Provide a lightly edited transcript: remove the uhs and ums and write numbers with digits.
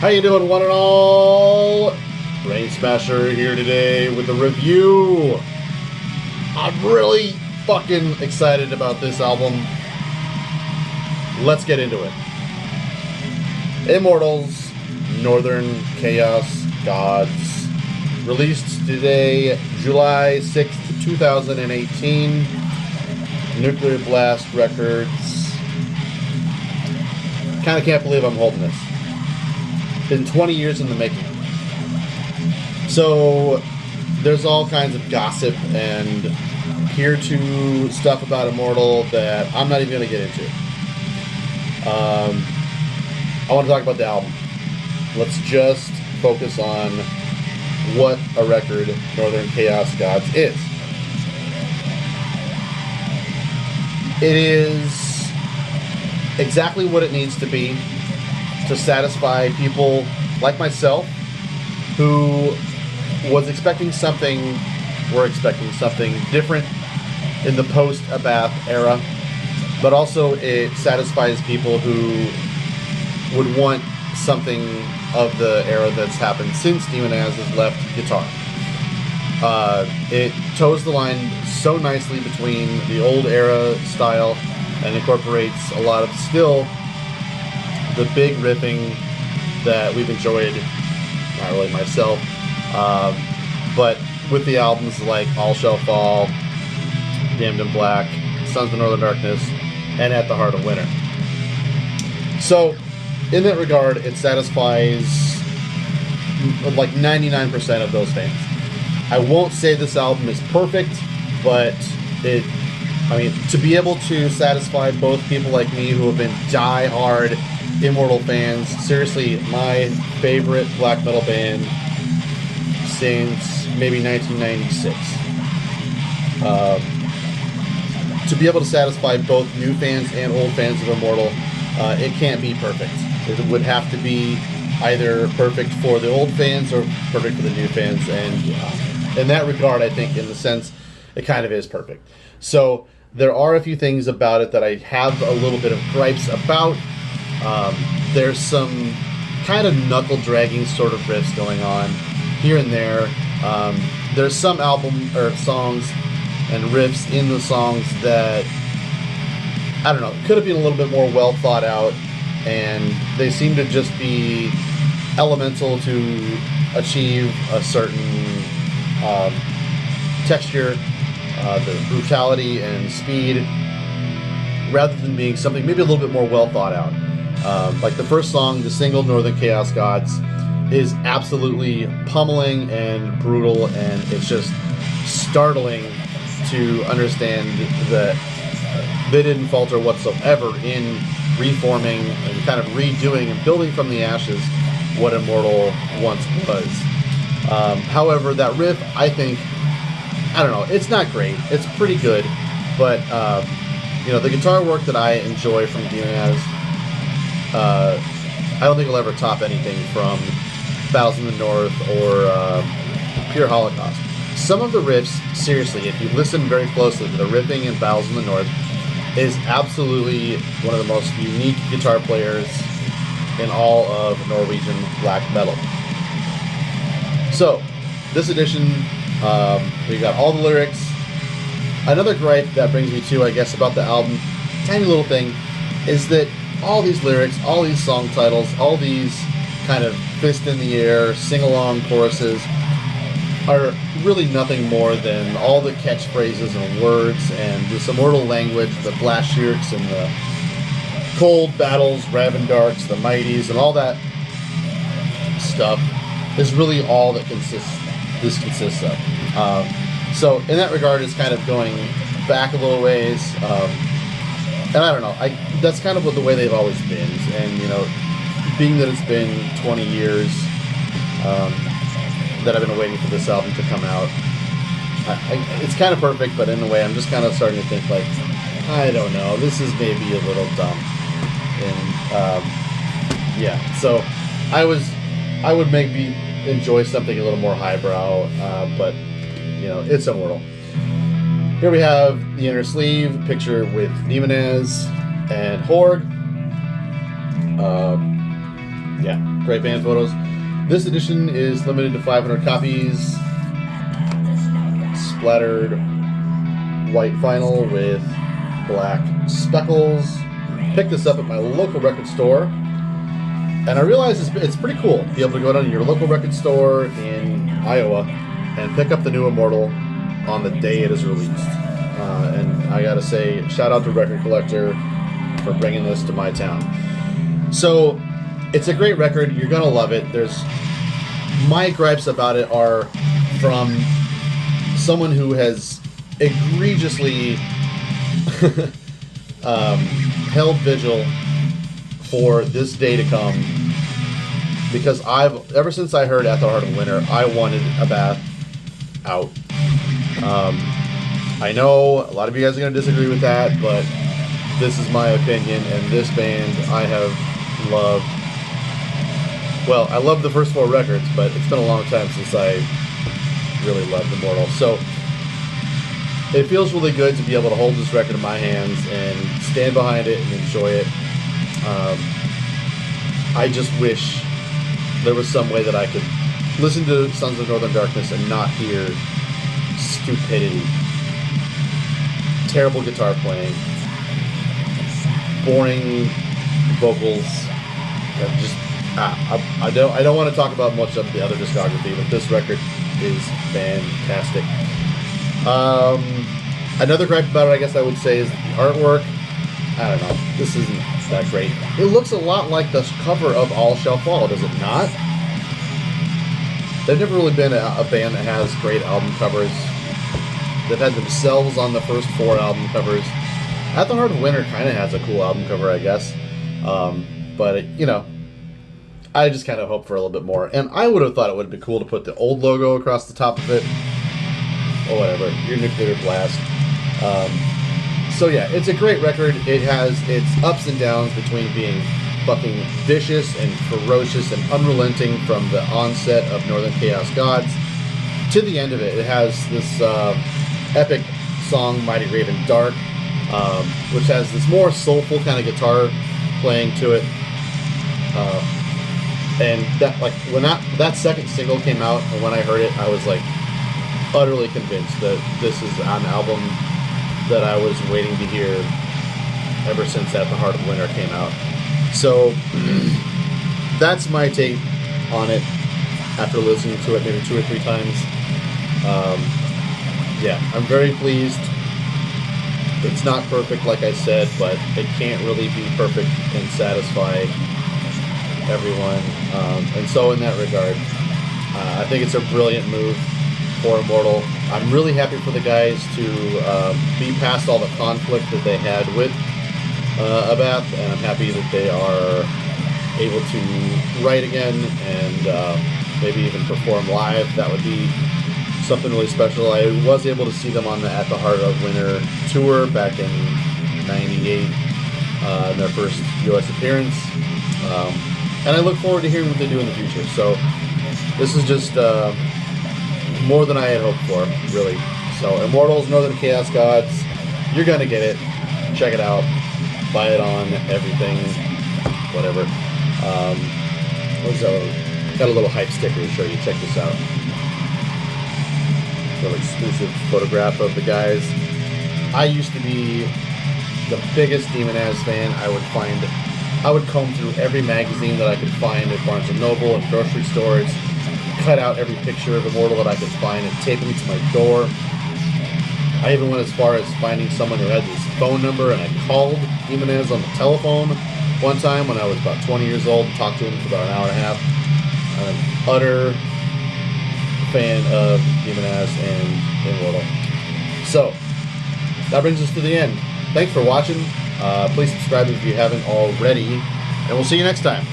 How you doing, one and all? Brainsmasher here today with a review. I'm really fucking excited about this album. Let's get into it. Immortal's Northern Chaos Gods. Released today, July 6th, 2018. Nuclear Blast Records. Kinda can't believe I'm holding this. Been 20 years in the making. So there's all kinds of gossip and peer to stuff about Immortal that I'm not even going to get into. I want to talk about the album. Let's just focus on what a record Northern Chaos Gods is. It is exactly what it needs to be to satisfy people like myself who was expecting something, were expecting something different in the post-Abath era, but also it satisfies people who would want something of the era that's happened since Demonaz has left guitar. It toes the line so nicely between the old era style and incorporates a lot of still the big riffing that we've enjoyed, not really myself, but with the albums like All Shall Fall, Damned in Black, Sons of Northern Darkness, and At the Heart of Winter. So, in that regard, it satisfies like 99% of those fans. I won't say this album is perfect, but to be able to satisfy both people like me who have been die-hard Immortal fans, seriously, my favorite black metal band since maybe 1996. To be able to satisfy both new fans and old fans of Immortal, it can't be perfect. It would have to be either perfect for the old fans or perfect for the new fans, and in that regard, I think, in the sense, it kind of is perfect. So there are a few things about it that I have a little bit of gripes about. There's some kind of knuckle-dragging sort of riffs going on here and there. There's some songs and riffs in the songs that, I don't know, could have been a little bit more well thought out, and they seem to just be elemental to achieve a certain texture, the brutality and speed, rather than being something maybe a little bit more well thought out. Like the first song, the single Northern Chaos Gods, is absolutely pummeling and brutal, and it's just startling to understand that they didn't falter whatsoever in reforming and kind of redoing and building from the ashes what Immortal once was. However, that riff, I think, I don't know, it's not great. It's pretty good, but the guitar work that I enjoy from Demonaz, I don't think it'll ever top anything from Battles in the North or Pure Holocaust. Some of the riffs, seriously, if you listen very closely to the riffing in Battles in the North, is absolutely one of the most unique guitar players in all of Norwegian black metal. So, this edition, we got all the lyrics. Another gripe that brings me to, I guess, about the album, tiny little thing, is that all these lyrics, all these song titles, all these kind of fist in the air, sing-along choruses are really nothing more than all the catchphrases and words and this Immortal language, the Blashirks and the Cold Battles, Ravendarks, the Mighties, and all that stuff is really all that this consists of. So in that regard, it's kind of going back a little ways. And I don't know, that's kind of what the way they've always been. And, being that it's been 20 years that I've been waiting for this album to come out, it's kind of perfect, but in a way I'm just kind of starting to think, like, I don't know, this is maybe a little dumb. And, yeah, so I would maybe enjoy something a little more highbrow, but, it's Immortal. Here we have the inner sleeve picture with Demonaz and Horde. Yeah, great band photos. This edition is limited to 500 copies. Splattered white vinyl with black speckles. Picked this up at my local record store, and I realized it's pretty cool to be able to go down to your local record store in Iowa and pick up the new Immortal on the day it is released. And I gotta say, shout out to Record Collector for bringing this to my town. So it's a great record. You're gonna love it. My gripes about it are from someone who has egregiously held vigil for this day to come, because ever since I heard At the Heart of Winter, I wanted a bath out. I know a lot of you guys are going to disagree with that, but this is my opinion, and this band I have loved. Well, I love the first 4 records, but it's been a long time since I really loved Immortal. So it feels really good to be able to hold this record in my hands and stand behind it and enjoy it. I just wish there was some way that I could listen to Sons of Northern Darkness and not hear stupidity, terrible guitar playing, boring vocals. I don't want to talk about much of the other discography, but this record is fantastic. Another gripe about it, I guess I would say, is the artwork. I don't know. This isn't that great. It looks a lot like the cover of All Shall Fall, does it not? They've never really been a band that has great album covers. They've had themselves on the first 4 album covers. At the Heart of Winter kind of has a cool album cover, I guess. But, I just kind of hope for a little bit more. And I would have thought it would have been cool to put the old logo across the top of it. Or whatever. Your Nuclear Blast. So yeah, it's a great record. It has its ups and downs between being fucking vicious and ferocious and unrelenting from the onset of Northern Chaos Gods to the end of it. It has this epic song, Mighty Raven Dark, which has this more soulful kind of guitar playing to it. And that, like, when that second single came out, and when I heard it, I was like utterly convinced that this is an album that I was waiting to hear ever since At the Heart of Winter came out. So that's my take on it after listening to it maybe 2 or 3 times. Yeah, I'm very pleased. It's not perfect, like I said, but it can't really be perfect and satisfy everyone. And so in that regard, I think it's a brilliant move for Immortal. I'm really happy for the guys to be past all the conflict that they had with Abath, and I'm happy that they are able to write again and maybe even perform live. That would be something really special. I was able to see them on the At the Heart of Winter tour back in '98, in their first U.S. appearance. And I look forward to hearing what they do in the future. So this is just more than I had hoped for, really. So Immortals, Northern Chaos Gods, you're gonna get it. Check it out. Buy it on everything, whatever. Got a little hype sticker to show you. Check this out. Little exclusive photograph of the guys. I used to be the biggest Demonaz fan. I would comb through every magazine that I could find at Barnes & Noble and grocery stores, cut out every picture of Immortal that I could find and tape them to my door. I even went as far as finding someone who had his phone number, and I called Demonaz on the telephone one time when I was about 20 years old and talked to him for about an hour and a half. I'm an utter fan of Demonaz and Immortal. So, that brings us to the end. Thanks for watching. Please subscribe if you haven't already, and we'll see you next time.